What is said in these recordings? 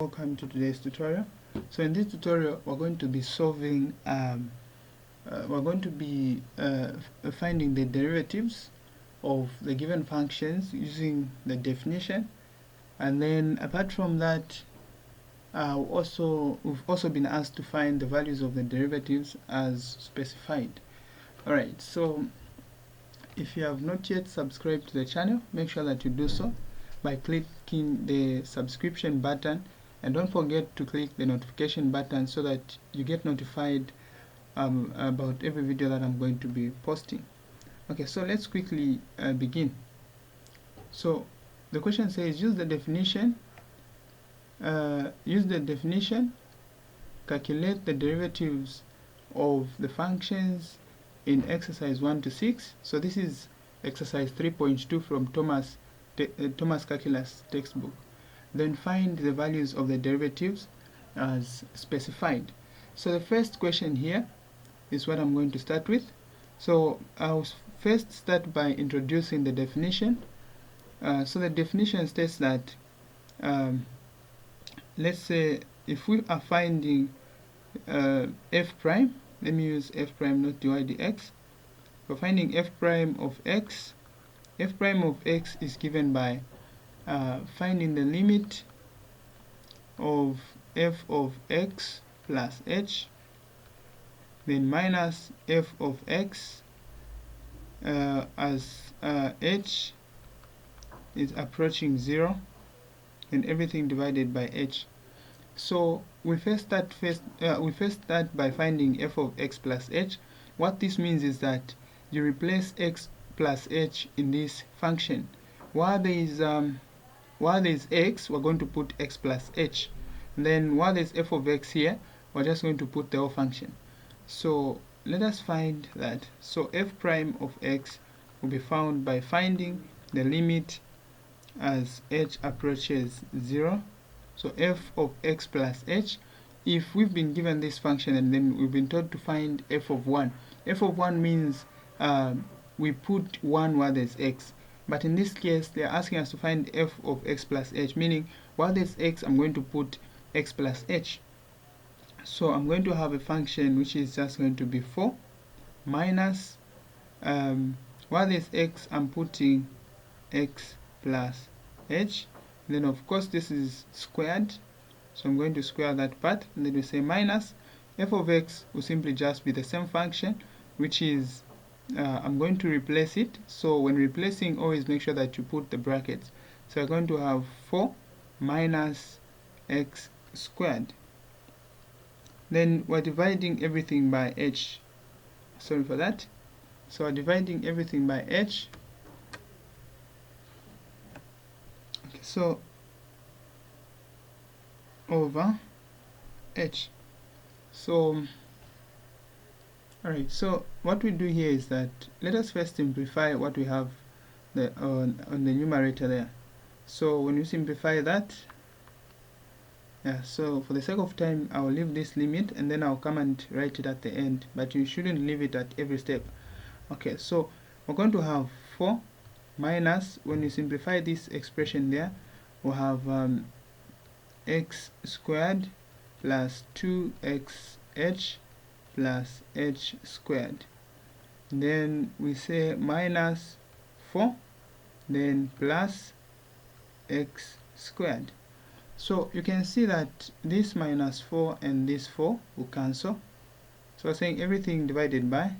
Welcome to today's tutorial. So in this tutorial we're going to be solving finding the derivatives of the given functions using the definition, and then apart from that we've also been asked to find the values of the derivatives as specified. Alright, so if you have not yet subscribed to the channel, make sure that you do so by clicking the subscription button, and don't forget to click the notification button so that you get notified about every video that I'm going to be posting. Okay, so let's quickly begin. So the question says use the definition, calculate the derivatives of the functions in exercise 1 to 6. So this is exercise 3.2 from Thomas Calculus textbook. Then find the values of the derivatives as specified. So the first question here is what I'm going to start with. So I'll first start by introducing the definition. So the definition states that let's say if we are finding f prime, let me use f prime, not dy dx. For finding f prime of x is given by finding the limit of f of x plus h, then minus f of x as h is approaching 0, and everything divided by h. So we first start by finding f of x plus h. What this means is that you replace x plus h in this function. While there is x, we're going to put x plus h. And then while there's f of x here, we're just going to put the whole function. So let us find that. So f prime of x will be found by finding the limit as h approaches 0. So f of x plus h. If we've been given this function and then we've been told to find f of 1, f of 1 means we put 1 while there's x. But in this case, they're asking us to find f of x plus h, meaning while there's x, I'm going to put x plus h. So I'm going to have a function which is just going to be 4 minus, while there's x, I'm putting x plus h. Then of course this is squared, so I'm going to square that part, and then we say minus f of x will simply just be the same function, which is I'm going to replace it. So when replacing, always make sure that you put the brackets. So we're going to have 4 minus x squared. Then we're dividing everything by h. Sorry for that. So we're dividing everything by h. Okay, so over h. So alright, so what we do here is that let us first simplify what we have on the numerator there. So when you simplify that, so for the sake of time I'll leave this limit and then I'll come and write it at the end, but you shouldn't leave it at every step. Okay, so we're going to have 4 minus, when you simplify this expression there, we'll have x squared plus 2xh plus h squared. Then we say minus 4, then plus x squared. So you can see that this minus 4 and this 4 will cancel. So we're saying everything divided by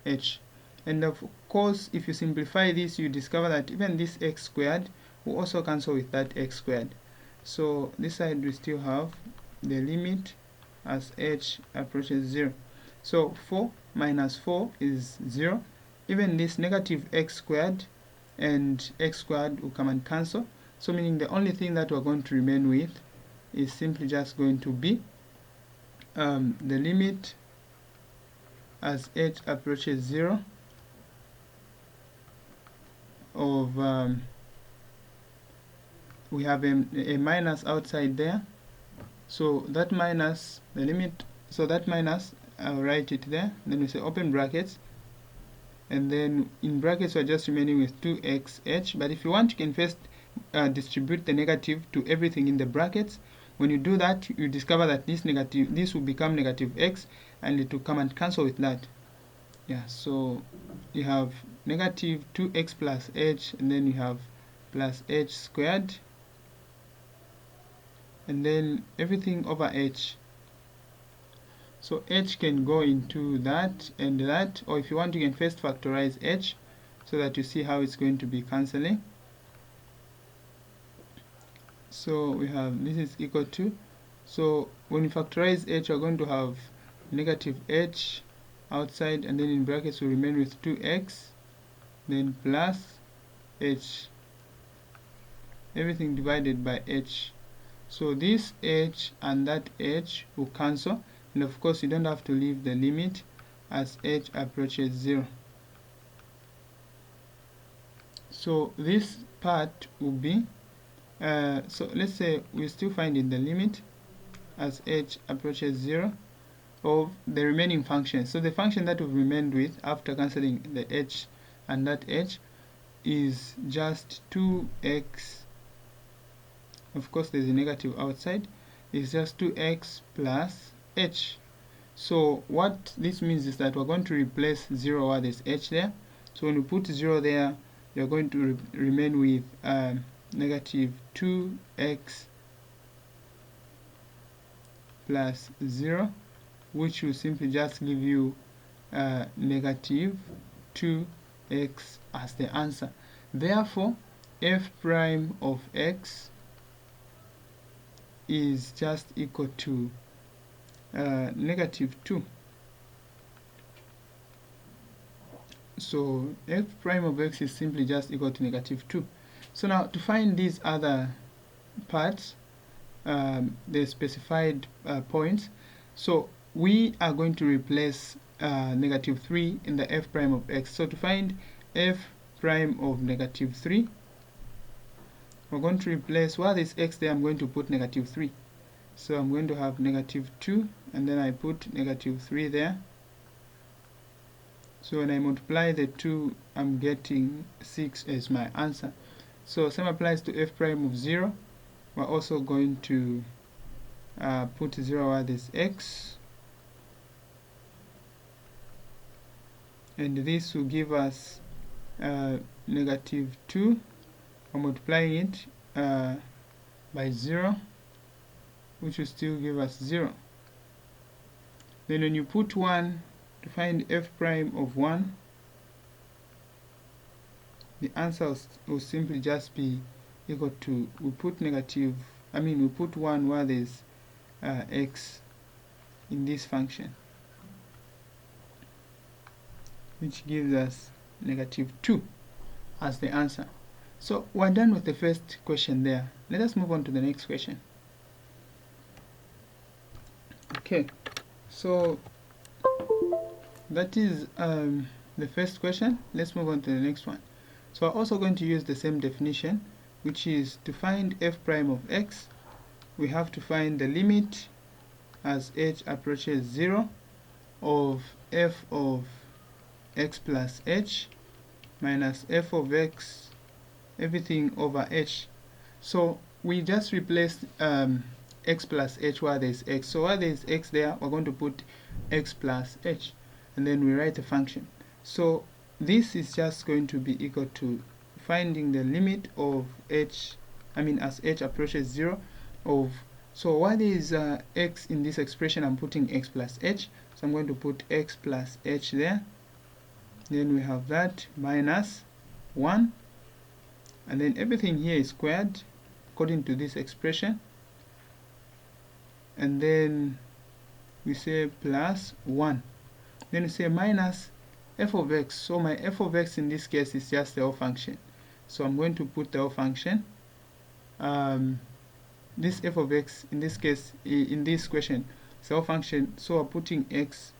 h. And of course, if you simplify this, you discover that even this x squared will also cancel with that x squared. So this side we still have the limit as h approaches 0. So 4 minus 4 is 0. Even this negative x squared and x squared will come and cancel. So meaning the only thing that we're going to remain with is simply just going to be the limit as h approaches 0 of we have a minus outside there. So that minus, the limit, so that minus, I'll write it there. Then we say open brackets, and then in brackets we're just remaining with 2xh. But if you want, you can first distribute the negative to everything in the brackets. when you do that, you discover that this will become negative x, and it will come and cancel with that. Yeah, so you have negative 2x plus h, and then you have plus h squared, and then everything over h. So h can go into that and that, or if you want, you can first factorize h so that you see how it's going to be cancelling. So we have this is equal to, so when you factorize h, we're going to have negative h outside, and then in brackets we remain with 2x, then plus h, everything divided by h. So this h and that h will cancel, and of course you don't have to leave the limit as h approaches 0. So this part will be, so let's say we still find in the limit as h approaches 0 of the remaining function. So the function that we've remained with after cancelling the h and that h is just 2x. Of course there's a negative outside. It's just 2x plus h. So what this means is that we're going to replace 0 where there's h there. So when we put 0 there, you're going to remain with negative 2x plus 0, which will simply just give you negative 2x as the answer. Therefore, f prime of x is just equal to negative 2. So f prime of x is simply just equal to negative 2. So now to find these other parts, the specified points, so we are going to replace negative 3 in the f prime of x. So to find f prime of negative 3, we're going to replace, while there's x there, I'm going to put negative 3. So I'm going to have negative 2, and then I put negative 3 there. So when I multiply the 2, I'm getting 6 as my answer. So same applies to f prime of 0. We're also going to put 0 where there's x, and this will give us negative 2. We're multiplying it by 0, which will still give us 0. Then when you put 1 to find f prime of 1, the answer will simply just be equal to, we put 1 where there's x in this function, which gives us negative 2 as the answer. So we're done with the first question there. Let us move on to the next question. Okay, so that is the first question. Let's move on to the next one. So we're also going to use the same definition, which is to find f prime of x, we have to find the limit as h approaches 0 of f of x plus h minus f of x, everything over h. So we just replaced x plus h where there's x. So where there's x there, we're going to put x plus h, and then we write the function. So this is just going to be equal to finding the limit of h, as h approaches 0 of, so why there is x in this expression, I'm putting x plus h. So I'm going to put x plus h there. Then we have that minus 1, and then everything here is squared according to this expression, and then we say plus 1. Then we say minus f of x. So my f of x in this case is just the L function. So I'm going to put the L function. This f of x in this case, in this question, is L function. So we're putting x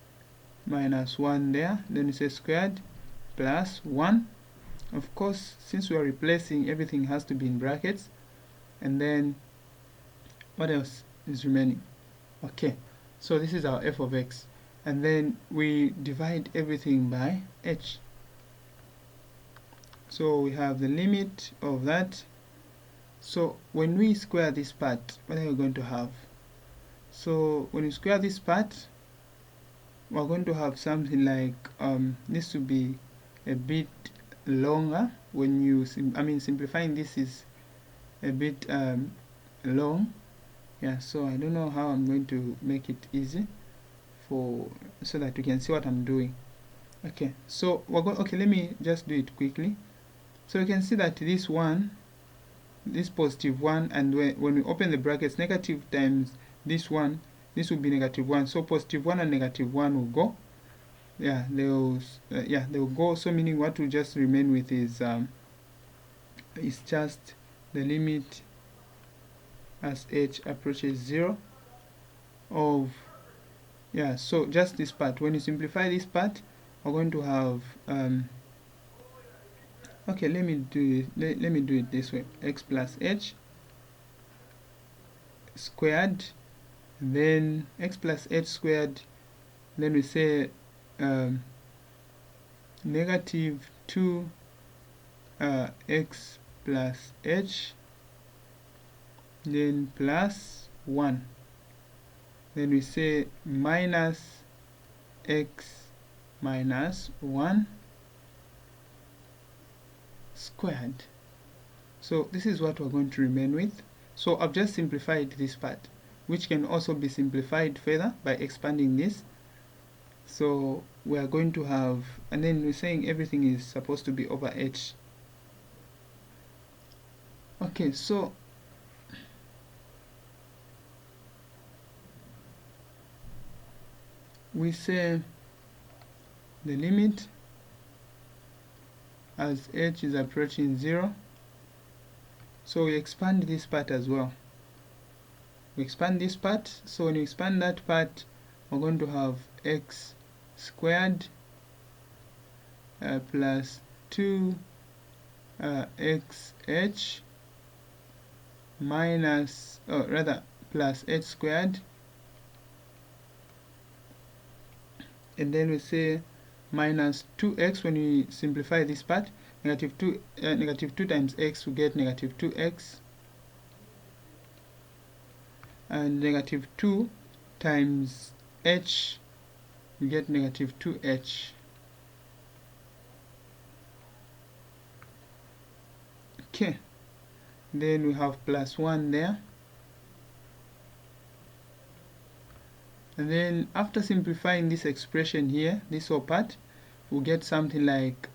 minus 1 there. Then we say squared plus 1. Of course, since we are replacing, everything has to be in brackets. And then what else is remaining? Okay, so this is our f of x. And then we divide everything by h. So we have the limit of that So when we square this part, what are we going to have? So when you square this part, we're going to have something like this will be a bit longer. When you simplifying this is a bit long. Yeah, so I don't know how I'm going to make it easy so that you can see what I'm doing. Okay, so we're going. Okay, let me just do it quickly. So you can see that this positive 1, and when we open the brackets, negative times this one, this will be negative 1. So positive 1 and negative 1 will go. Yeah, they will go. So meaning what will just remain with is just the limit as h approaches 0 of, yeah, so just this part. When you simplify this part, we're going to have okay, let me do it this way: x plus h squared, then x plus h squared, then we say negative 2 x plus h, then plus 1, then we say minus x minus 1 squared. So this is what we're going to remain with. So I've just simplified this part, which can also be simplified further by expanding this. So we are going to have, and then we're saying everything is supposed to be over h. Okay, so we say the limit as h is approaching 0. So we expand this part as well. We expand this part. So when you expand that part, we're going to have x squared plus 2 xh minus, plus h squared, and then we say minus 2x. When we simplify this part, negative 2 times x, we get negative 2x, and negative 2 times h, we get negative 2h. Okay, then we have plus 1 there, and then after simplifying this expression here, this whole part, we'll get something like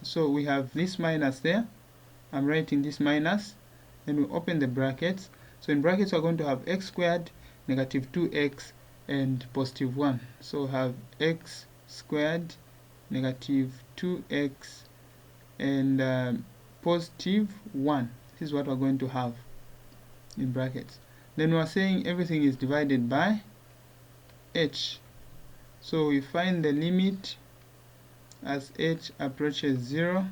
so we have this minus there. I'm writing this minus, then we open the brackets. So in brackets we're going to have x squared, negative 2x, and positive 1. So we have x squared, negative 2x, and positive 1. This is what we're going to have in brackets. Then we're saying everything is divided by h. So we find the limit as h approaches 0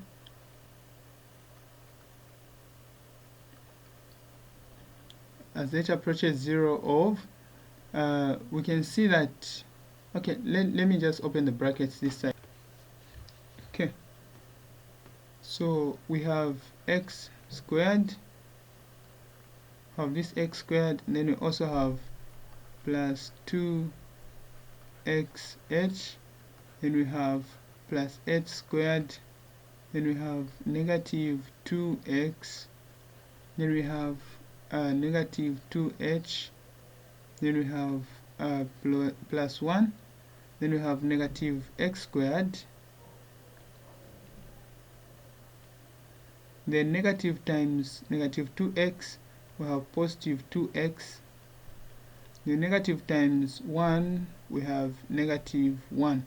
of we can see that, okay, let me just open the brackets this side. Okay, so we have x squared, have this x squared, and then we also have plus 2xh, then we have plus h squared, then we have negative 2x, then we have negative 2h, then we have plus 1, then we have negative x squared, then negative times negative 2x, we have positive 2x, the negative times 1, we have negative 1,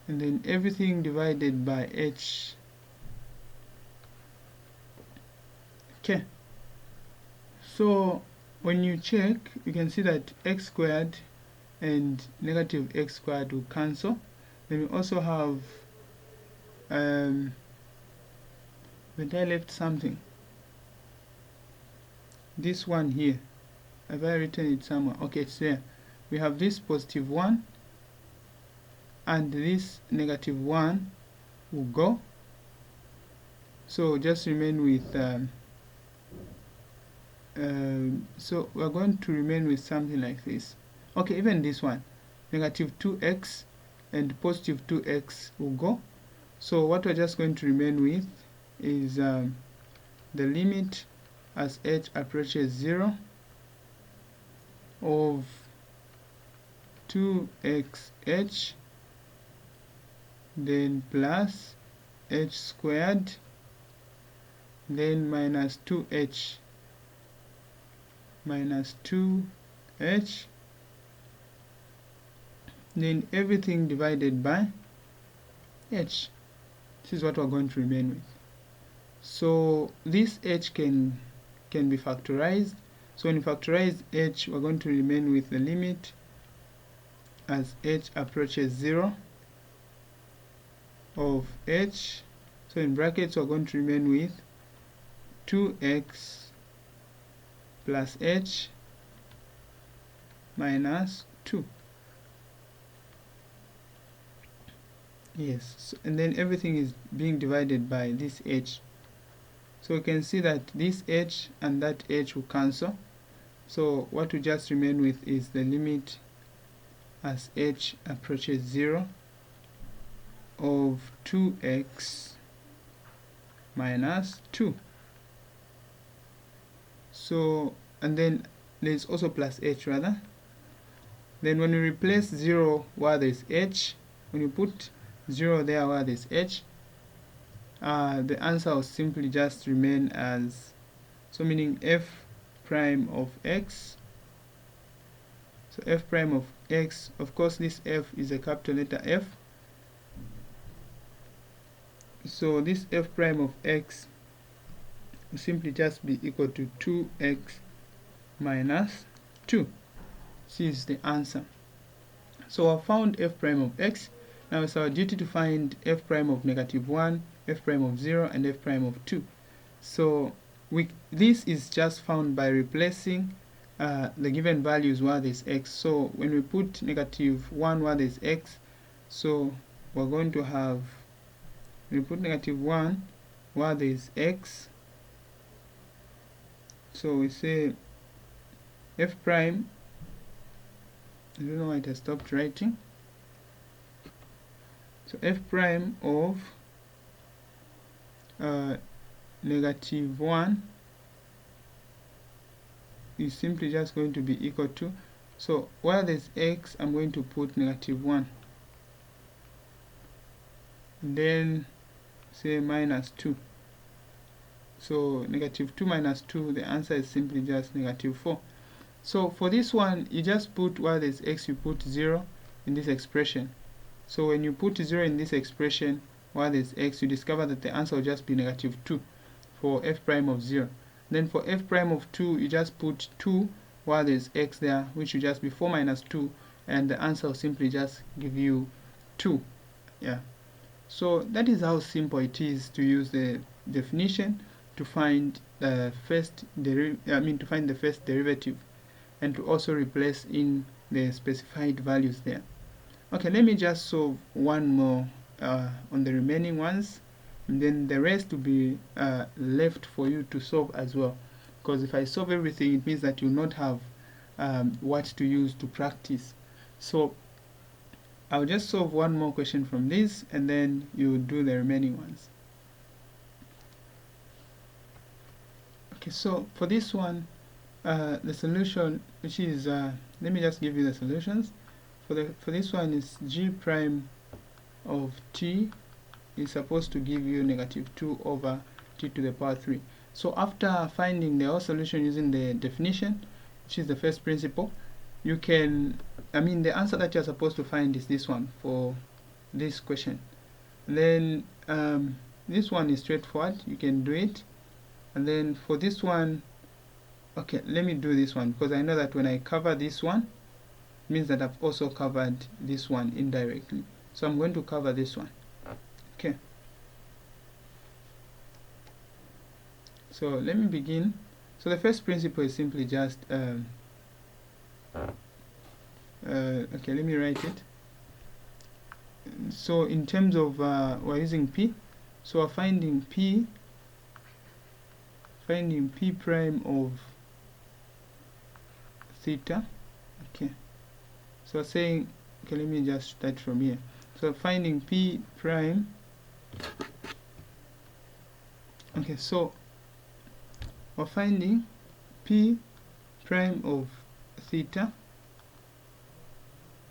and then everything divided by h. Okay, so when you check, you can see that x squared and negative x squared will cancel. Then we also have but I left something, this one here. Have I written it somewhere? Okay, it's there. We have this positive 1 and this negative 1 will go. So just remain with so we're going to remain with something like this. Okay, even this one, negative 2x and positive 2x will go. So what we're just going to remain with is the limit as h approaches 0 of 2xh then plus h squared then minus 2h then everything divided by h. This is what we're going to remain with. So this h can be factorized. So when you factorize h, we're going to remain with the limit as h approaches 0 of h. So in brackets we're going to remain with 2x plus h minus 2. Yes, so, and then everything is being divided by this h. So we can see that this h and that h will cancel. So what we just remain with is the limit as h approaches 0 of 2x minus 2. So, and then there's also plus h rather. Then when you replace 0 where there's h, when you put 0 there where there's h, the answer will simply just remain as, so meaning f prime of x. So f prime of x, of course this f is a capital letter F. So this f prime of x will simply just be equal to 2x minus 2. This is the answer. So I found f prime of x. Now it's our duty to find f prime of negative 1, f prime of 0, and f prime of 2. So this is just found by replacing the given values where there's x. So when we put negative 1 where there's x, so we're going to have, we put negative 1 where there's x. So we say f prime, I don't know why it has stopped writing. So f prime of negative 1 is simply just going to be equal to, so where there's x, I'm going to put negative 1. And then say minus 2. So negative 2 minus 2, the answer is simply just negative 4. So for this one, you just put where there's x, you put 0 in this expression. So when you put 0 in this expression where there's x, you discover that the answer will just be negative 2 for f prime of 0. Then for f prime of 2, you just put 2 where there's x there, which will just be 4 minus 2, and the answer will simply just give you 2. Yeah. So that is how simple it is to use the definition to find the first derivative, and to also replace in the specified values there. Okay, let me just solve one more on the remaining ones, and then the rest will be left for you to solve as well, because if I solve everything, it means that you will not have what to use to practice. So I'll just solve one more question from this, and then you do the remaining ones. Okay, so for this one, the solution, which is, let me just give you the solutions. For this one is g prime of t is supposed to give you negative 2 over t to the power 3. So after finding the whole solution using the definition, which is the first principle, you can, the answer that you're supposed to find is this one for this question. Then this one is straightforward, you can do it. And then for this one, okay, let me do this one, because I know that when I cover this one, it means that I've also covered this one indirectly. So I'm going to cover this one. Okay. So let me begin. So the first principle is simply just, okay, let me write it. So in terms of, we're using P. So we're finding P prime of theta. Okay, so saying, okay, let me just start from here. So finding p prime. Okay, so we're finding p prime of theta.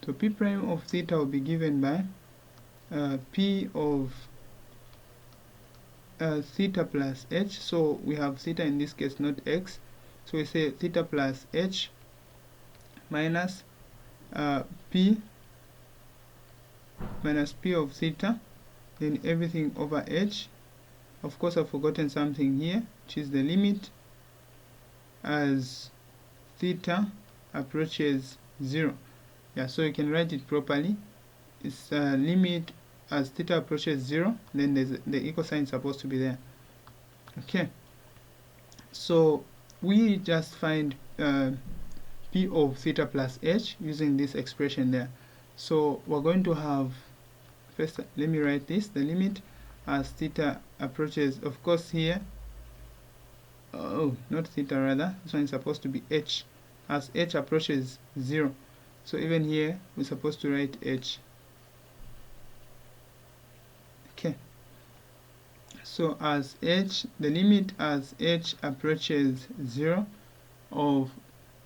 So p prime of theta will be given by p of theta plus h. So we have theta in this case, not x. So we say theta plus h minus p of theta, then everything over h. Of course, I've forgotten something here, which is the limit as theta approaches 0. Yeah, so you can write it properly. It's limit as theta approaches 0, then there's the equal sign supposed to be there. Okay, so we just find p of theta plus h using this expression there. So we're going to have, first let me write this, the limit as theta approaches, of course here, oh, not theta, rather this one is supposed to be h, as h approaches 0. So even here we're supposed to write h. Okay, so as h, the limit as h approaches 0 of,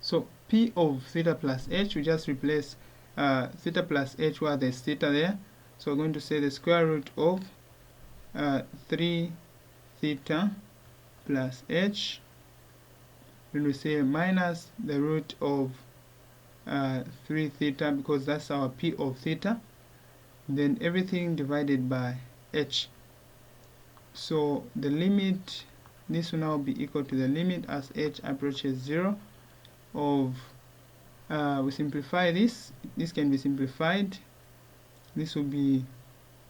so p of theta plus h, we just replace theta plus h where there's theta there. So we're going to say the square root of 3 theta plus h, then we say minus the root of 3 theta, because that's our p of theta, then everything divided by h. So the limit, this will now be equal to the limit as h approaches 0 of, we simplify this can be simplified, this will be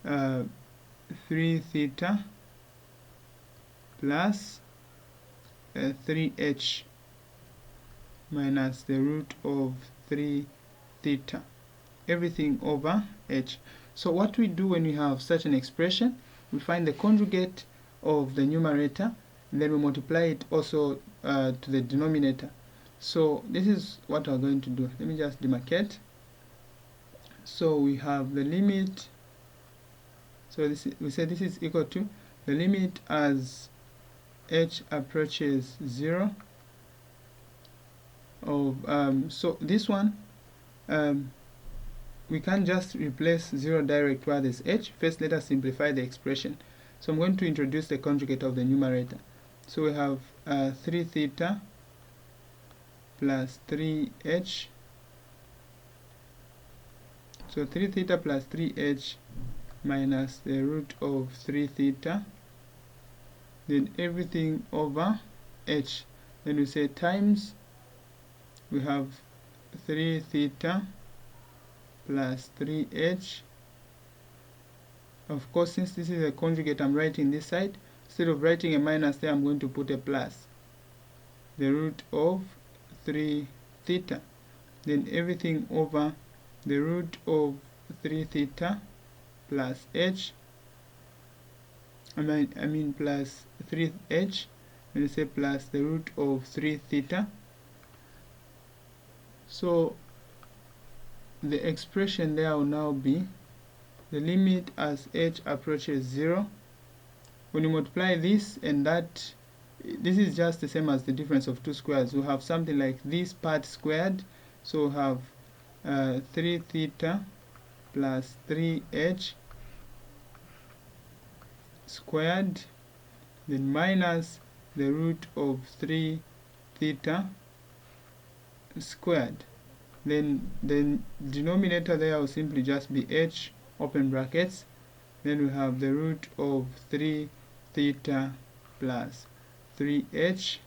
3 theta plus 3h minus the root of 3 theta, everything over h. So what we do when we have such an expression, we find the conjugate of the numerator, and then we multiply it also to the denominator. So this is what we're going to do. Let me just demarcate. So we have the limit, so this is, we say this is equal to the limit as h approaches 0 of, so this one, we can't just replace 0 direct where there's h. First, let us simplify the expression. So I'm going to introduce the conjugate of the numerator. So we have 3 theta plus 3h. So 3 theta plus 3h minus the root of 3 theta, then everything over h. Then we say times, we have 3 theta plus 3h. Of course, since this is a conjugate, I'm writing this side. Instead of writing a minus there, I'm going to put a plus. The root of 3 theta. Then everything over the root of 3 theta plus h. I mean plus 3h. Then we say plus the root of 3 theta. So the expression there will now be the limit as h approaches 0. When you multiply this and that, this is just the same as the difference of two squares. We have something like this part squared. So we have 3 theta plus 3h squared, then minus the root of 3 theta squared. Then the denominator there will simply just be h, open brackets. Then we have the root of 3 theta plus 3h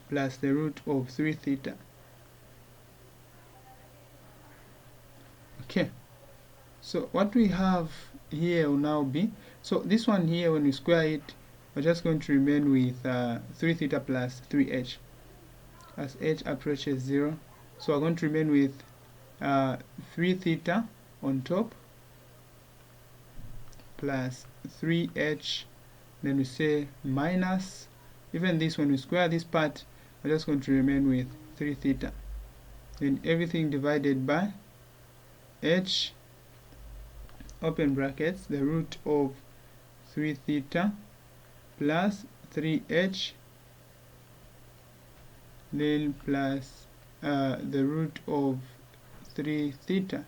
plus the root of 3 theta. Okay, so what we have here will now be, so this one here, when we square it, we're just going to remain with 3 theta plus 3h as h approaches 0. So we're going to remain with 3 theta on top plus 3h, then we say minus, even this, when we square this part, we're just going to remain with 3 theta. Then everything divided by h, open brackets, the root of 3 theta plus 3h, then plus the root of 3 theta.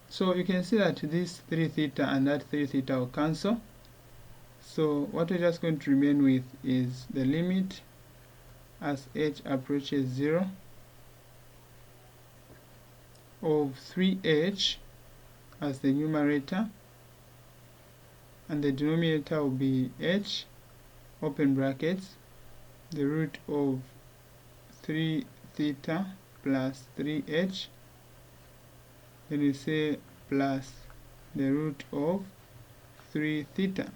So you can see that this 3 theta and that 3 theta will cancel. So what we're just going to remain with is the limit as h approaches 0 of 3h as the numerator, and the denominator will be h, open brackets, the root of 3 theta plus 3h, then we say plus the root of 3 theta.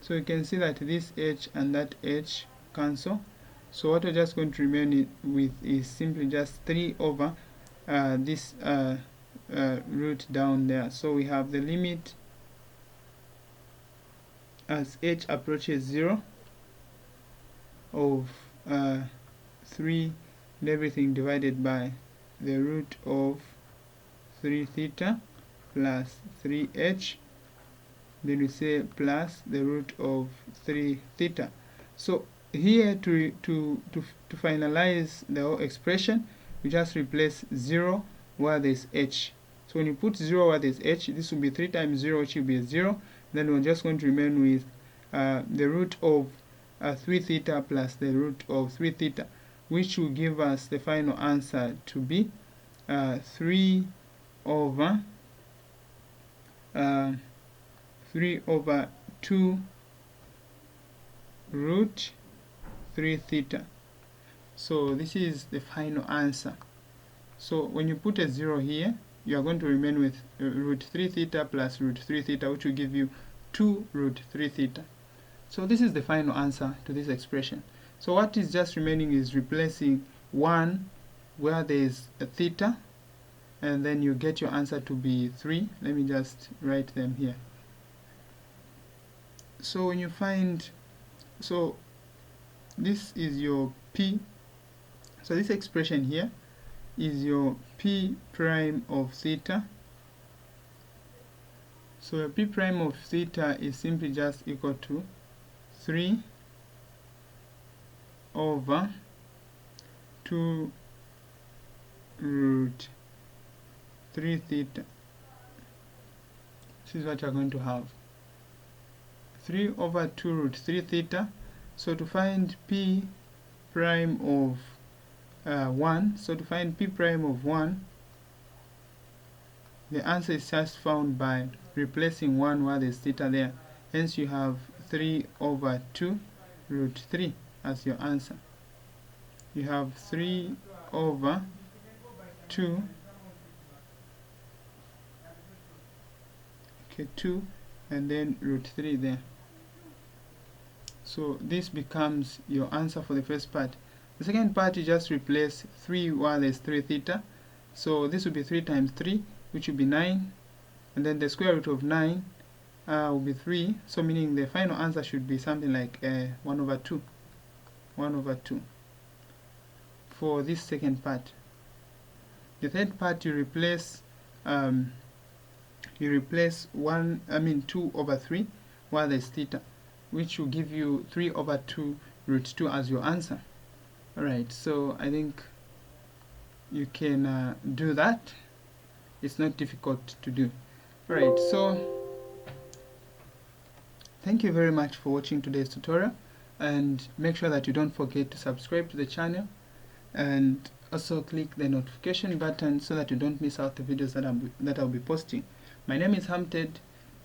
So you can see that this h and that h cancel. So what we're just going to remain with is simply just 3 over this root down there. So we have the limit as h approaches 0 of 3 and everything divided by the root of 3 theta plus 3h, then we say plus the root of 3 theta. So here to finalize the whole expression, we just replace 0 where there's h. So when you put 0 where there's h, this will be 3 times 0, which will be 0. Then we're just going to remain with the root of 3 theta plus the root of 3 theta, which will give us the final answer to be 3 over 2 root 3 theta. So this is the final answer. So when you put a 0 here, you are going to remain with root 3 theta plus root 3 theta, which will give you 2 root 3 theta. So this is the final answer to this expression. So what is just remaining is replacing 1 where there is a theta, and then you get your answer to be 3. Let me just write them here. So when you find, so this is your p, so this expression here is your p prime of theta. So your p prime of theta is simply just equal to 3 over 2 root 3 theta. This is what you're going to have, 3 over 2 root 3 theta. So to find p prime of 1, so to find p prime of 1, the answer is just found by replacing 1 where there's theta there. Hence you have 3 over 2 root 3 as your answer. You have 3 over 2, okay, 2, and then root 3 there. So this becomes your answer for the first part. The second part, you just replace 3 while there's 3 theta. So this will be 3 times 3, which will be 9, and then the square root of 9 will be 3. So meaning the final answer should be something like 1 over 2. 1 over 2 for this second part. The third part, you replace 2 over 3 while there's theta, which will give you 3 over 2 root 2 as your answer. Alright, so I think you can do that. It's not difficult to do. Alright, so thank you very much for watching today's tutorial, and make sure that you don't forget to subscribe to the channel and also click the notification button so that you don't miss out the videos that I'll be posting. My name is Harmtedy.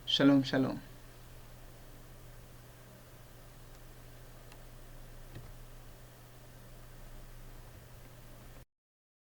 Shalom, shalom.